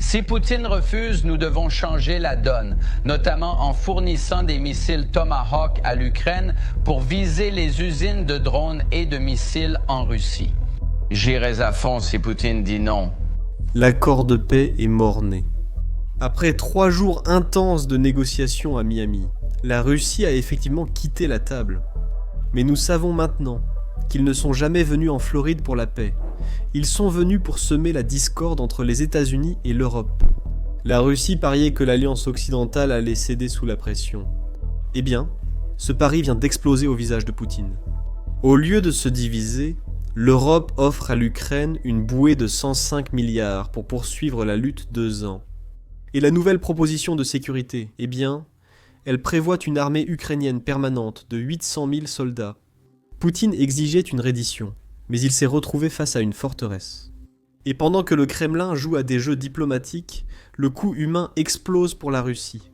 Si Poutine refuse, nous devons changer la donne, notamment en fournissant des missiles Tomahawk à l'Ukraine pour viser les usines de drones et de missiles en Russie. J'irai à fond si Poutine dit non. L'accord de paix est mort-né. Après 3 jours intenses de négociations à Miami, la Russie a effectivement quitté la table. Mais nous savons maintenant qu'ils ne sont jamais venus en Floride pour la paix. Ils sont venus pour semer la discorde entre les États-Unis et l'Europe. La Russie pariait que l'alliance occidentale allait céder sous la pression. Eh bien, ce pari vient d'exploser au visage de Poutine. Au lieu de se diviser, l'Europe offre à l'Ukraine une bouée de 105 milliards pour poursuivre la lutte 2 ans. Et la nouvelle proposition de sécurité, eh bien, elle prévoit une armée ukrainienne permanente de 800 000 soldats. Poutine exigeait une reddition, mais il s'est retrouvé face à une forteresse. Et pendant que le Kremlin joue à des jeux diplomatiques, le coût humain explose pour la Russie.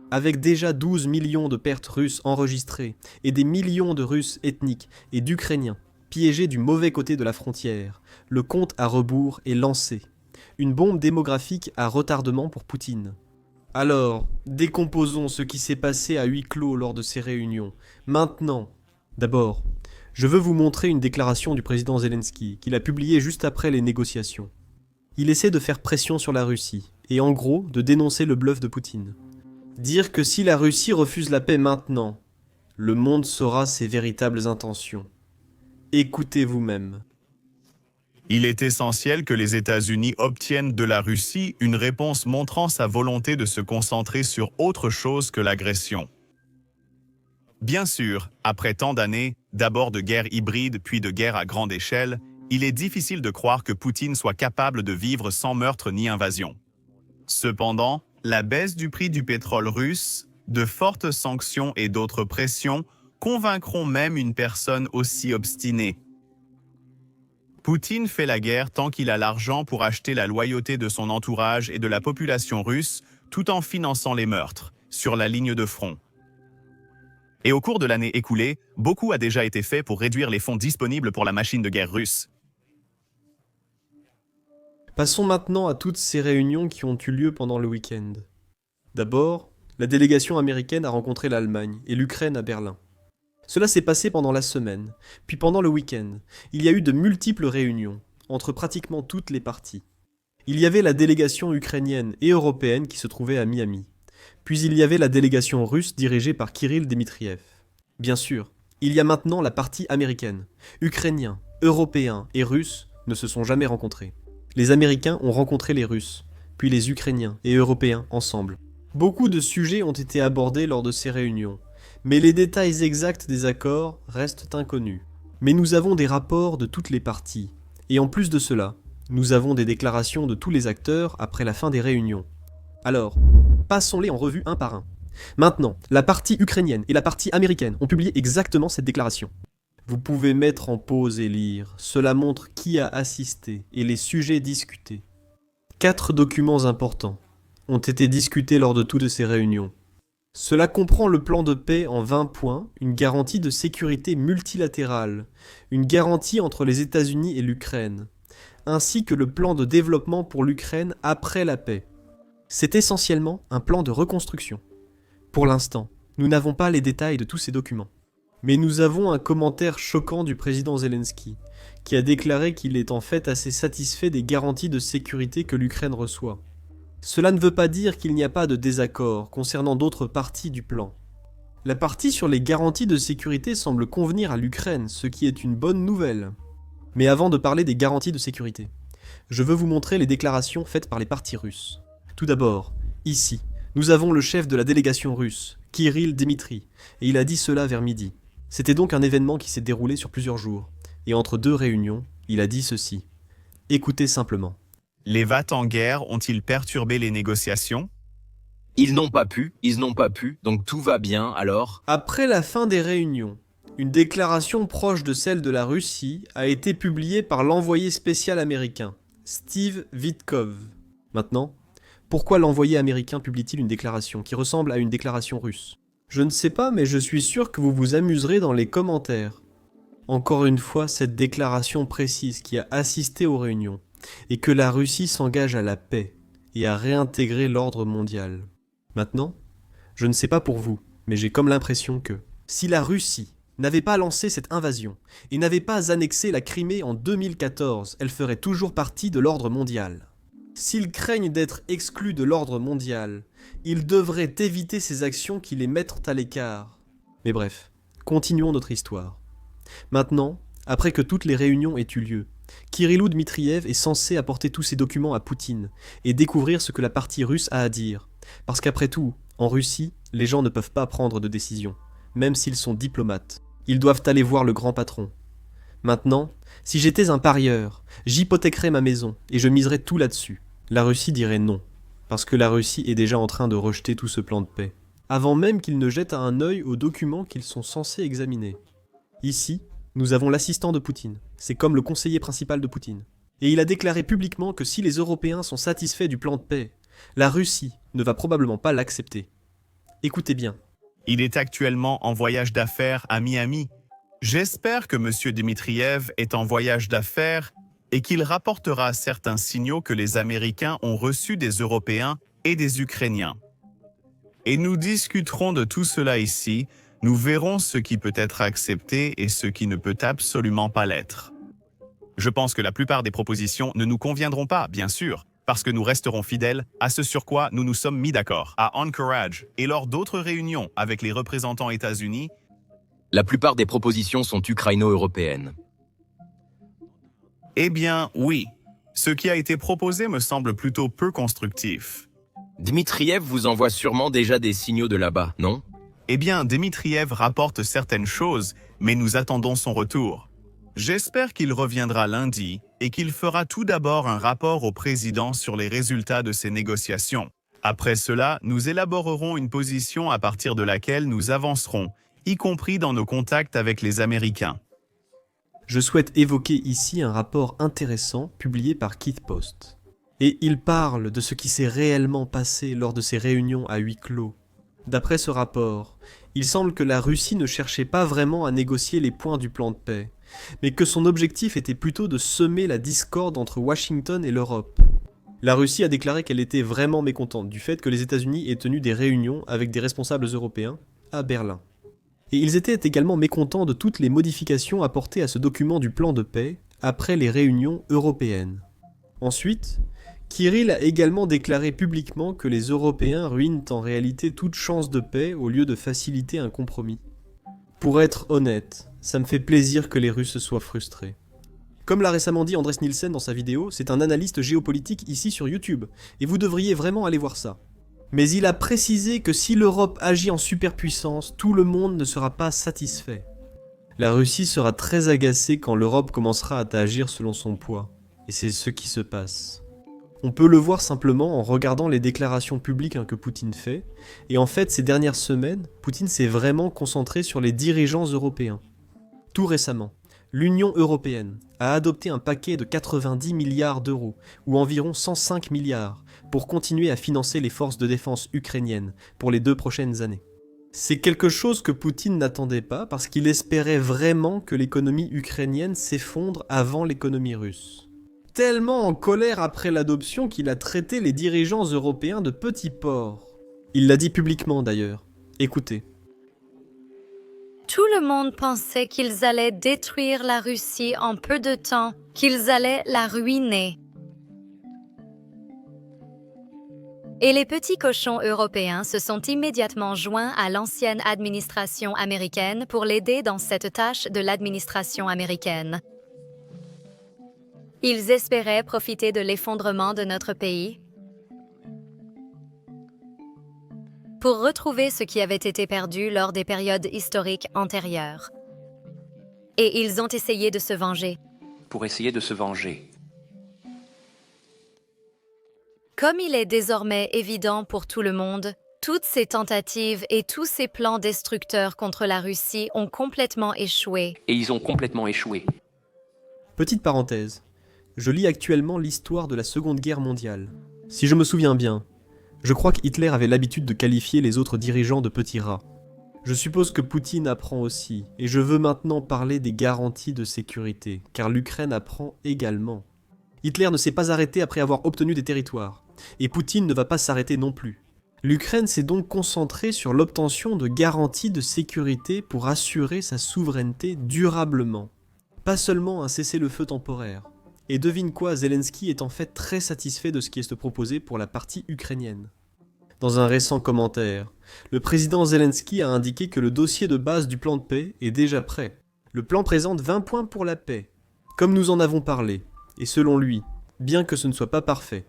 Avec déjà 12 millions de pertes russes enregistrées et des millions de Russes ethniques et d'Ukrainiens piégés du mauvais côté de la frontière, le compte à rebours est lancé. Une bombe démographique à retardement pour Poutine. Alors, décomposons ce qui s'est passé à huis clos lors de ces réunions. Maintenant, d'abord, je veux vous montrer une déclaration du président Zelensky qu'il a publiée juste après les négociations. Il essaie de faire pression sur la Russie, et en gros, de dénoncer le bluff de Poutine. Dire que si la Russie refuse la paix maintenant, le monde saura ses véritables intentions. Écoutez vous-même. Il est essentiel que les États-Unis obtiennent de la Russie une réponse montrant sa volonté de se concentrer sur autre chose que l'agression. Bien sûr, après tant d'années, d'abord de guerre hybride puis de guerre à grande échelle, il est difficile de croire que Poutine soit capable de vivre sans meurtre ni invasion. Cependant, la baisse du prix du pétrole russe, de fortes sanctions et d'autres pressions convaincront même une personne aussi obstinée. Poutine fait la guerre tant qu'il a l'argent pour acheter la loyauté de son entourage et de la population russe, tout en finançant les meurtres, sur la ligne de front. Et au cours de l'année écoulée, beaucoup a déjà été fait pour réduire les fonds disponibles pour la machine de guerre russe. Passons maintenant à toutes ces réunions qui ont eu lieu pendant le week-end. D'abord, la délégation américaine a rencontré l'Allemagne et l'Ukraine à Berlin. Cela s'est passé pendant la semaine, puis pendant le week-end, il y a eu de multiples réunions, entre pratiquement toutes les parties. Il y avait la délégation ukrainienne et européenne qui se trouvait à Miami. Puis il y avait la délégation russe dirigée par Kirill Dmitriev. Bien sûr, il y a maintenant la partie américaine. Ukrainiens, Européens et Russes ne se sont jamais rencontrés. Les Américains ont rencontré les Russes, puis les Ukrainiens et Européens ensemble. Beaucoup de sujets ont été abordés lors de ces réunions, mais les détails exacts des accords restent inconnus. Mais nous avons des rapports de toutes les parties, et en plus de cela, nous avons des déclarations de tous les acteurs après la fin des réunions. Alors, passons-les en revue un par un. Maintenant, la partie ukrainienne et la partie américaine ont publié exactement cette déclaration. Vous pouvez mettre en pause et lire, cela montre qui a assisté et les sujets discutés. 4 documents importants ont été discutés lors de toutes ces réunions. Cela comprend le plan de paix en 20 points, une garantie de sécurité multilatérale, une garantie entre les États-Unis et l'Ukraine, ainsi que le plan de développement pour l'Ukraine après la paix. C'est essentiellement un plan de reconstruction. Pour l'instant, nous n'avons pas les détails de tous ces documents. Mais nous avons un commentaire choquant du président Zelensky, qui a déclaré qu'il est en fait assez satisfait des garanties de sécurité que l'Ukraine reçoit. Cela ne veut pas dire qu'il n'y a pas de désaccord concernant d'autres parties du plan. La partie sur les garanties de sécurité semble convenir à l'Ukraine, ce qui est une bonne nouvelle. Mais avant de parler des garanties de sécurité, je veux vous montrer les déclarations faites par les partis russes. Tout d'abord, ici, nous avons le chef de la délégation russe, Kirill Dmitri, et il a dit cela vers midi. C'était donc un événement qui s'est déroulé sur plusieurs jours, et entre 2 réunions, il a dit ceci. Écoutez simplement. Les VAT en guerre ont-ils perturbé les négociations? Ils n'ont pas pu, donc tout va bien alors. Après la fin des réunions, une déclaration proche de celle de la Russie a été publiée par l'envoyé spécial américain, Steve Witkoff. Maintenant, pourquoi l'envoyé américain publie-t-il une déclaration qui ressemble à une déclaration russe? Je ne sais pas, mais je suis sûr que vous vous amuserez dans les commentaires. Encore une fois, cette déclaration précise qui a assisté aux réunions, et que la Russie s'engage à la paix, et à réintégrer l'ordre mondial. Maintenant, je ne sais pas pour vous, mais j'ai comme l'impression que si la Russie n'avait pas lancé cette invasion et n'avait pas annexé la Crimée en 2014, elle ferait toujours partie de l'ordre mondial. S'ils craignent d'être exclus de l'ordre mondial, ils devraient éviter ces actions qui les mettent à l'écart. Mais bref, continuons notre histoire. Maintenant, après que toutes les réunions aient eu lieu, Kirillou Dmitriev est censé apporter tous ces documents à Poutine et découvrir ce que la partie russe a à dire. Parce qu'après tout, en Russie, les gens ne peuvent pas prendre de décision, même s'ils sont diplomates. Ils doivent aller voir le grand patron. Maintenant, si j'étais un parieur, j'hypothéquerais ma maison et je miserais tout là-dessus. La Russie dirait non, parce que la Russie est déjà en train de rejeter tout ce plan de paix, avant même qu'ils ne jettent un œil aux documents qu'ils sont censés examiner. Ici, nous avons l'assistant de Poutine, c'est comme le conseiller principal de Poutine. Et il a déclaré publiquement que si les Européens sont satisfaits du plan de paix, la Russie ne va probablement pas l'accepter. Écoutez bien. Il est actuellement en voyage d'affaires à Miami. J'espère que M. Dmitriev est en voyage d'affaires et qu'il rapportera certains signaux que les Américains ont reçus des Européens et des Ukrainiens. Et nous discuterons de tout cela ici, nous verrons ce qui peut être accepté et ce qui ne peut absolument pas l'être. Je pense que la plupart des propositions ne nous conviendront pas, bien sûr, parce que nous resterons fidèles à ce sur quoi nous nous sommes mis d'accord à Anchorage et lors d'autres réunions avec les représentants États-Unis. La plupart des propositions sont ukraino-européennes. Eh bien, oui. Ce qui a été proposé me semble plutôt peu constructif. Dmitriev vous envoie sûrement déjà des signaux de là-bas, non? Eh bien, Dmitriev rapporte certaines choses, mais nous attendons son retour. J'espère qu'il reviendra lundi et qu'il fera tout d'abord un rapport au président sur les résultats de ces négociations. Après cela, nous élaborerons une position à partir de laquelle nous avancerons, y compris dans nos contacts avec les Américains. Je souhaite évoquer ici un rapport intéressant publié par Keith Post. Et il parle de ce qui s'est réellement passé lors de ces réunions à huis clos. D'après ce rapport, il semble que la Russie ne cherchait pas vraiment à négocier les points du plan de paix, mais que son objectif était plutôt de semer la discorde entre Washington et l'Europe. La Russie a déclaré qu'elle était vraiment mécontente du fait que les États-Unis aient tenu des réunions avec des responsables européens à Berlin. Et ils étaient également mécontents de toutes les modifications apportées à ce document du plan de paix après les réunions européennes. Ensuite, Kirill a également déclaré publiquement que les Européens ruinent en réalité toute chance de paix au lieu de faciliter un compromis. Pour être honnête, ça me fait plaisir que les Russes soient frustrés. Comme l'a récemment dit Andres Nielsen dans sa vidéo, c'est un analyste géopolitique ici sur YouTube, et vous devriez vraiment aller voir ça. Mais il a précisé que si l'Europe agit en superpuissance, tout le monde ne sera pas satisfait. La Russie sera très agacée quand l'Europe commencera à agir selon son poids, et c'est ce qui se passe. On peut le voir simplement en regardant les déclarations publiques que Poutine fait, et en fait ces dernières semaines, Poutine s'est vraiment concentré sur les dirigeants européens. Tout récemment, l'Union européenne a adopté un paquet de 90 milliards d'euros, ou environ 105 milliards, pour continuer à financer les forces de défense ukrainiennes pour les 2 prochaines années. C'est quelque chose que Poutine n'attendait pas parce qu'il espérait vraiment que l'économie ukrainienne s'effondre avant l'économie russe. Tellement en colère après l'adoption qu'il a traité les dirigeants européens de petits porcs. Il l'a dit publiquement d'ailleurs. Écoutez. Tout le monde pensait qu'ils allaient détruire la Russie en peu de temps, qu'ils allaient la ruiner. Et les petits cochons européens se sont immédiatement joints à l'ancienne administration américaine pour l'aider dans cette tâche de l'administration américaine. Ils espéraient profiter de l'effondrement de notre pays pour retrouver ce qui avait été perdu lors des périodes historiques antérieures. Et ils ont essayé de se venger. Pour essayer de se venger. Comme il est désormais évident pour tout le monde, toutes ces tentatives et tous ces plans destructeurs contre la Russie ont complètement échoué. Et ils ont complètement échoué. Petite parenthèse. Je lis actuellement l'histoire de la Seconde Guerre mondiale. Si je me souviens bien, je crois qu'Hitler avait l'habitude de qualifier les autres dirigeants de petits rats. Je suppose que Poutine apprend aussi, et je veux maintenant parler des garanties de sécurité, car l'Ukraine apprend également. Hitler ne s'est pas arrêté après avoir obtenu des territoires. et Poutine ne va pas s'arrêter non plus. L'Ukraine s'est donc concentrée sur l'obtention de garanties de sécurité pour assurer sa souveraineté durablement. Pas seulement un cessez-le-feu temporaire. Et devine quoi, Zelensky est en fait très satisfait de ce qui est proposé pour la partie ukrainienne. Dans un récent commentaire, le président Zelensky a indiqué que le dossier de base du plan de paix est déjà prêt. Le plan présente 20 points pour la paix, comme nous en avons parlé, et selon lui, bien que ce ne soit pas parfait,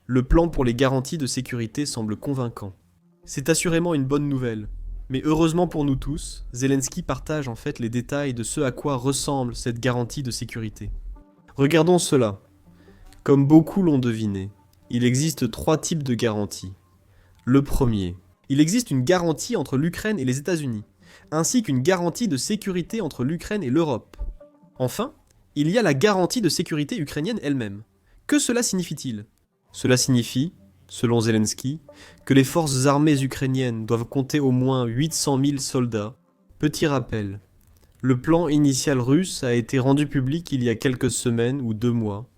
le plan pour les garanties de sécurité semble convaincant. C'est assurément une bonne nouvelle, mais heureusement pour nous tous, Zelensky partage en fait les détails de ce à quoi ressemble cette garantie de sécurité. Regardons cela. Comme beaucoup l'ont deviné, il existe 3 types de garanties. Le premier, il existe une garantie entre l'Ukraine et les États-Unis, ainsi qu'une garantie de sécurité entre l'Ukraine et l'Europe. Enfin, il y a la garantie de sécurité ukrainienne elle-même. Que cela signifie-t-il ? Cela signifie, selon Zelensky, que les forces armées ukrainiennes doivent compter au moins 800 000 soldats. Petit rappel, le plan initial russe a été rendu public il y a quelques semaines ou 2 mois.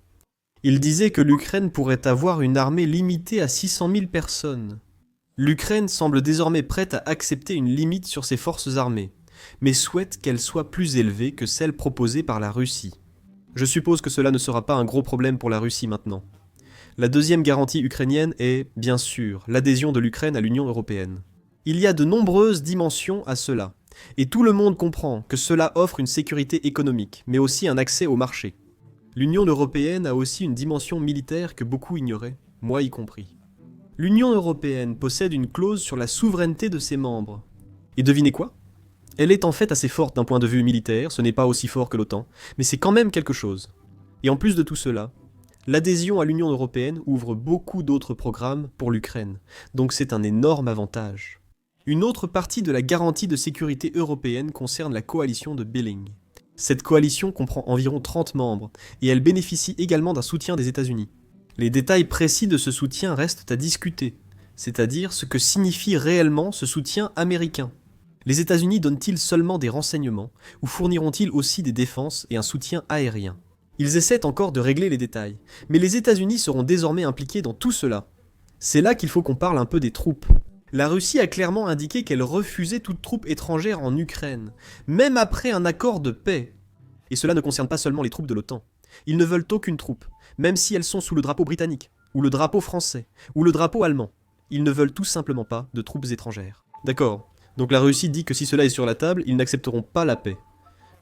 Il disait que l'Ukraine pourrait avoir une armée limitée à 600 000 personnes. L'Ukraine semble désormais prête à accepter une limite sur ses forces armées, mais souhaite qu'elle soit plus élevée que celle proposée par la Russie. Je suppose que cela ne sera pas un gros problème pour la Russie maintenant. La deuxième garantie ukrainienne est, bien sûr, l'adhésion de l'Ukraine à l'Union européenne. Il y a de nombreuses dimensions à cela, et tout le monde comprend que cela offre une sécurité économique, mais aussi un accès au marché. L'Union européenne a aussi une dimension militaire que beaucoup ignoraient, moi y compris. L'Union européenne possède une clause sur la souveraineté de ses membres. Et devinez quoi ? Elle est en fait assez forte d'un point de vue militaire, ce n'est pas aussi fort que l'OTAN, mais c'est quand même quelque chose. Et en plus de tout cela, l'adhésion à l'Union européenne ouvre beaucoup d'autres programmes pour l'Ukraine, donc c'est un énorme avantage. Une autre partie de la garantie de sécurité européenne concerne la coalition de Billing. Cette coalition comprend environ 30 membres, et elle bénéficie également d'un soutien des États-Unis. Les détails précis de ce soutien restent à discuter, c'est-à-dire ce que signifie réellement ce soutien américain. Les États-Unis donnent-ils seulement des renseignements, ou fourniront-ils aussi des défenses et un soutien aérien ? Ils essaient encore de régler les détails, mais les États-Unis seront désormais impliqués dans tout cela. C'est là qu'il faut qu'on parle un peu des troupes. La Russie a clairement indiqué qu'elle refusait toute troupe étrangère en Ukraine, même après un accord de paix. Et cela ne concerne pas seulement les troupes de l'OTAN. Ils ne veulent aucune troupe, même si elles sont sous le drapeau britannique, ou le drapeau français, ou le drapeau allemand. Ils ne veulent tout simplement pas de troupes étrangères. D'accord, donc la Russie dit que si cela est sur la table, ils n'accepteront pas la paix.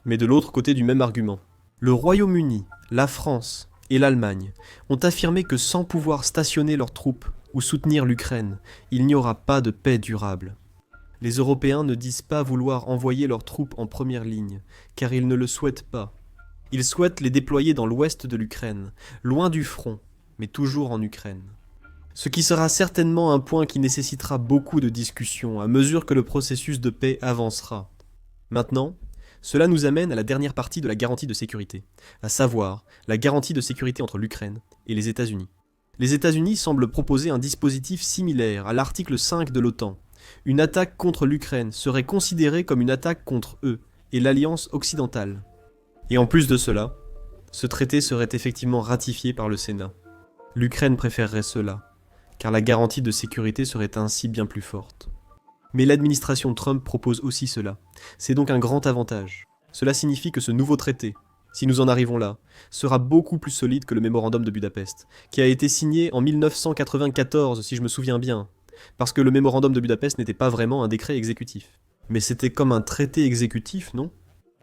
Mais de l'autre côté du même argument, le Royaume-Uni, la France et l'Allemagne ont affirmé que sans pouvoir stationner leurs troupes ou soutenir l'Ukraine, il n'y aura pas de paix durable. Les Européens ne disent pas vouloir envoyer leurs troupes en première ligne, car ils ne le souhaitent pas. Ils souhaitent les déployer dans l'ouest de l'Ukraine, loin du front, mais toujours en Ukraine. Ce qui sera certainement un point qui nécessitera beaucoup de discussions à mesure que le processus de paix avancera. Maintenant, cela nous amène à la dernière partie de la garantie de sécurité, à savoir la garantie de sécurité entre l'Ukraine et les États-Unis. Les États-Unis semblent proposer un dispositif similaire à l'article 5 de l'OTAN. Une attaque contre l'Ukraine serait considérée comme une attaque contre eux et l'Alliance occidentale. Et en plus de cela, ce traité serait effectivement ratifié par le Sénat. L'Ukraine préférerait cela, car la garantie de sécurité serait ainsi bien plus forte. Mais l'administration Trump propose aussi cela. C'est donc un grand avantage. Cela signifie que ce nouveau traité, si nous en arrivons là, sera beaucoup plus solide que le mémorandum de Budapest, qui a été signé en 1994, si je me souviens bien, parce que le mémorandum de Budapest n'était pas vraiment un décret exécutif. Mais c'était comme un traité exécutif, non ?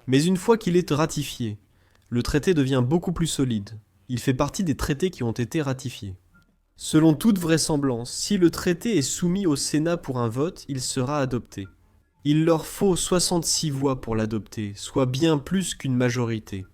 Mais une fois qu'il est ratifié, le traité devient beaucoup plus solide. Il fait partie des traités qui ont été ratifiés. Selon toute vraisemblance, si le traité est soumis au Sénat pour un vote, il sera adopté. Il leur faut 66 voix pour l'adopter, soit bien plus qu'une majorité.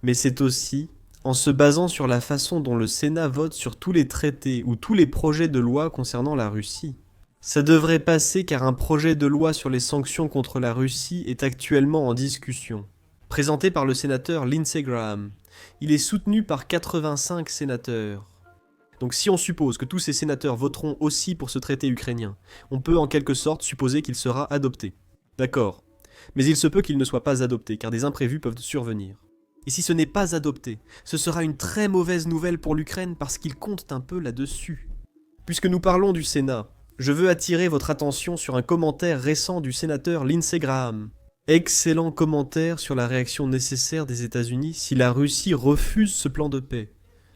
Mais c'est aussi en se basant sur la façon dont le Sénat vote sur tous les traités ou tous les projets de loi concernant la Russie. Ça devrait passer car un projet de loi sur les sanctions contre la Russie est actuellement en discussion. Présenté par le sénateur Lindsey Graham, il est soutenu par 85 sénateurs. Donc si on suppose que tous ces sénateurs voteront aussi pour ce traité ukrainien, on peut en quelque sorte supposer qu'il sera adopté. D'accord. Mais il se peut qu'il ne soit pas adopté, car des imprévus peuvent survenir. Et si ce n'est pas adopté, ce sera une très mauvaise nouvelle pour l'Ukraine parce qu'ils comptent un peu là-dessus. Puisque nous parlons du Sénat, je veux attirer votre attention sur un commentaire récent du sénateur Lindsey Graham. Excellent commentaire sur la réaction nécessaire des États-Unis si la Russie refuse ce plan de paix,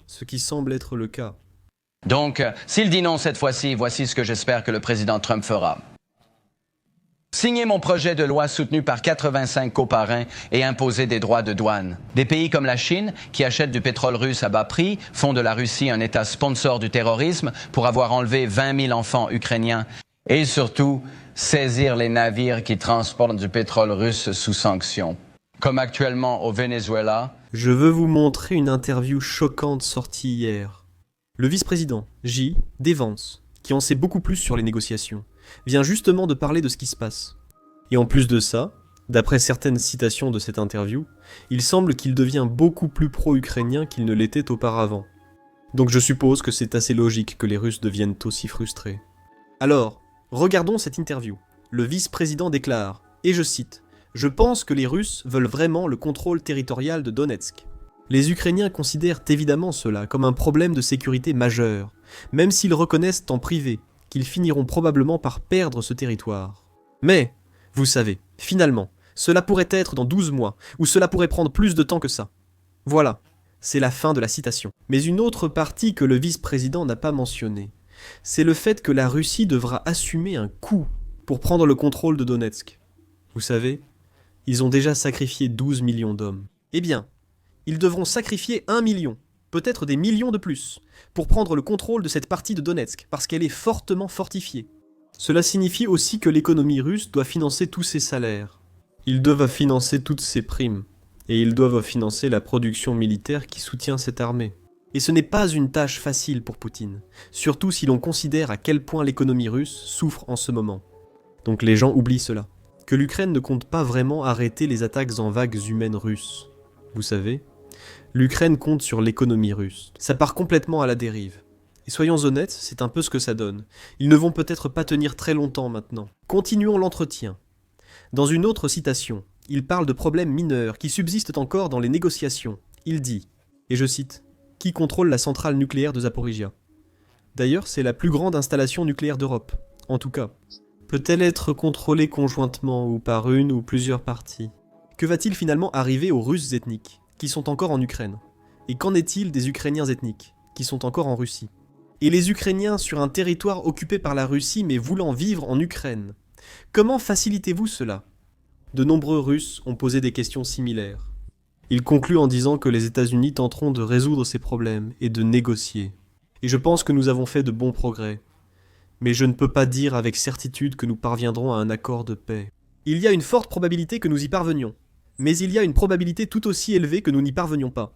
ce qui semble être le cas. Donc, s'il dit non cette fois-ci, voici ce que j'espère que le président Trump fera. Signer mon projet de loi soutenu par 85 coparrains et imposer des droits de douane. Des pays comme la Chine, qui achètent du pétrole russe à bas prix, font de la Russie un État sponsor du terrorisme pour avoir enlevé 20 000 enfants ukrainiens. Et surtout, saisir les navires qui transportent du pétrole russe sous sanctions. Comme actuellement au Venezuela. Je veux vous montrer une interview choquante sortie hier. Le vice-président, J. Vance, qui en sait beaucoup plus sur les négociations, vient justement de parler de ce qui se passe. Et en plus de ça, d'après certaines citations de cette interview, il semble qu'il devient beaucoup plus pro-ukrainien qu'il ne l'était auparavant. Donc je suppose que c'est assez logique que les Russes deviennent aussi frustrés. Alors, regardons cette interview. Le vice-président déclare, et je cite, « Je pense que les Russes veulent vraiment le contrôle territorial de Donetsk. » Les Ukrainiens considèrent évidemment cela comme un problème de sécurité majeur, même s'ils reconnaissent en privé qu'ils finiront probablement par perdre ce territoire. Mais, vous savez, finalement, cela pourrait être dans 12 mois, ou cela pourrait prendre plus de temps que ça. Voilà, c'est la fin de la citation. Mais une autre partie que le vice-président n'a pas mentionnée, c'est le fait que la Russie devra assumer un coût pour prendre le contrôle de Donetsk. Vous savez, ils ont déjà sacrifié 12 millions d'hommes. Eh bien, ils devront sacrifier 1 million, peut-être des millions de plus, pour prendre le contrôle de cette partie de Donetsk, parce qu'elle est fortement fortifiée. Cela signifie aussi que l'économie russe doit financer tous ses salaires. Ils doivent financer toutes ses primes, et ils doivent financer la production militaire qui soutient cette armée. Et ce n'est pas une tâche facile pour Poutine, surtout si l'on considère à quel point l'économie russe souffre en ce moment. Donc les gens oublient cela, que l'Ukraine ne compte pas vraiment arrêter les attaques en vagues humaines russes. Vous savez, l'Ukraine compte sur l'économie russe. Ça part complètement à la dérive. Et soyons honnêtes, c'est un peu ce que ça donne. Ils ne vont peut-être pas tenir très longtemps maintenant. Continuons l'entretien. Dans une autre citation, il parle de problèmes mineurs qui subsistent encore dans les négociations. Il dit, et je cite, « Qui contrôle la centrale nucléaire de Zaporizhia ?» D'ailleurs, c'est la plus grande installation nucléaire d'Europe, en tout cas. Peut-elle être contrôlée conjointement ou par une ou plusieurs parties ? Que va-t-il finalement arriver aux Russes ethniques, qui sont encore en Ukraine? Et qu'en est-il des Ukrainiens ethniques, qui sont encore en Russie? Et les Ukrainiens sur un territoire occupé par la Russie mais voulant vivre en Ukraine? Comment facilitez-vous cela? De nombreux Russes ont posé des questions similaires. Il conclut en disant que les États-Unis tenteront de résoudre ces problèmes et de négocier. Et je pense que nous avons fait de bons progrès. Mais je ne peux pas dire avec certitude que nous parviendrons à un accord de paix. Il y a une forte probabilité que nous y parvenions. Mais il y a une probabilité tout aussi élevée que nous n'y parvenions pas.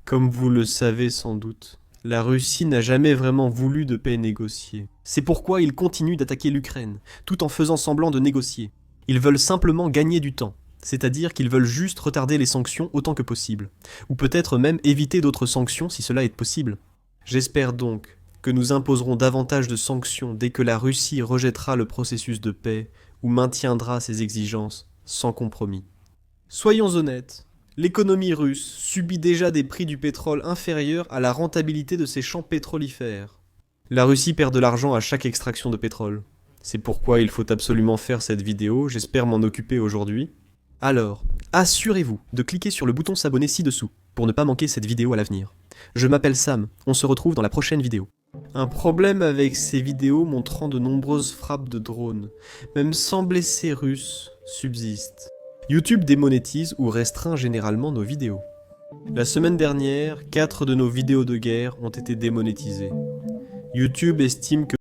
Comme vous le savez sans doute, la Russie n'a jamais vraiment voulu de paix négociée. C'est pourquoi ils continuent d'attaquer l'Ukraine, tout en faisant semblant de négocier. Ils veulent simplement gagner du temps, c'est-à-dire qu'ils veulent juste retarder les sanctions autant que possible, ou peut-être même éviter d'autres sanctions si cela est possible. J'espère donc que nous imposerons davantage de sanctions dès que la Russie rejettera le processus de paix ou maintiendra ses exigences sans compromis. Soyons honnêtes, l'économie russe subit déjà des prix du pétrole inférieurs à la rentabilité de ses champs pétrolifères. La Russie perd de l'argent à chaque extraction de pétrole. C'est pourquoi il faut absolument faire cette vidéo, j'espère m'en occuper aujourd'hui. Alors, assurez-vous de cliquer sur le bouton s'abonner ci-dessous pour ne pas manquer cette vidéo à l'avenir. Je m'appelle Sam, on se retrouve dans la prochaine vidéo. Un problème avec ces vidéos montrant de nombreuses frappes de drones, même sans blessés russes, subsiste. YouTube démonétise ou restreint généralement nos vidéos. La semaine dernière, 4 de nos vidéos de guerre ont été démonétisées. YouTube estime que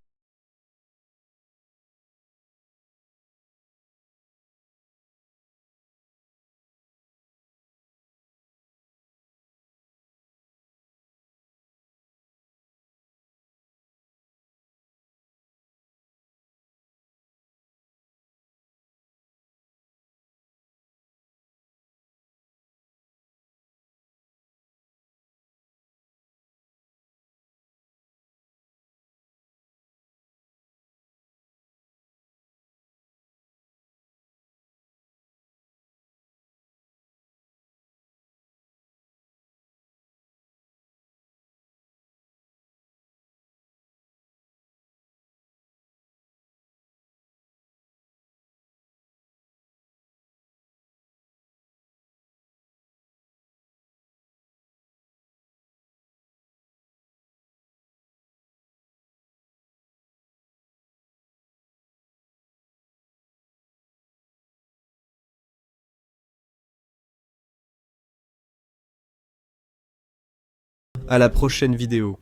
À la prochaine vidéo.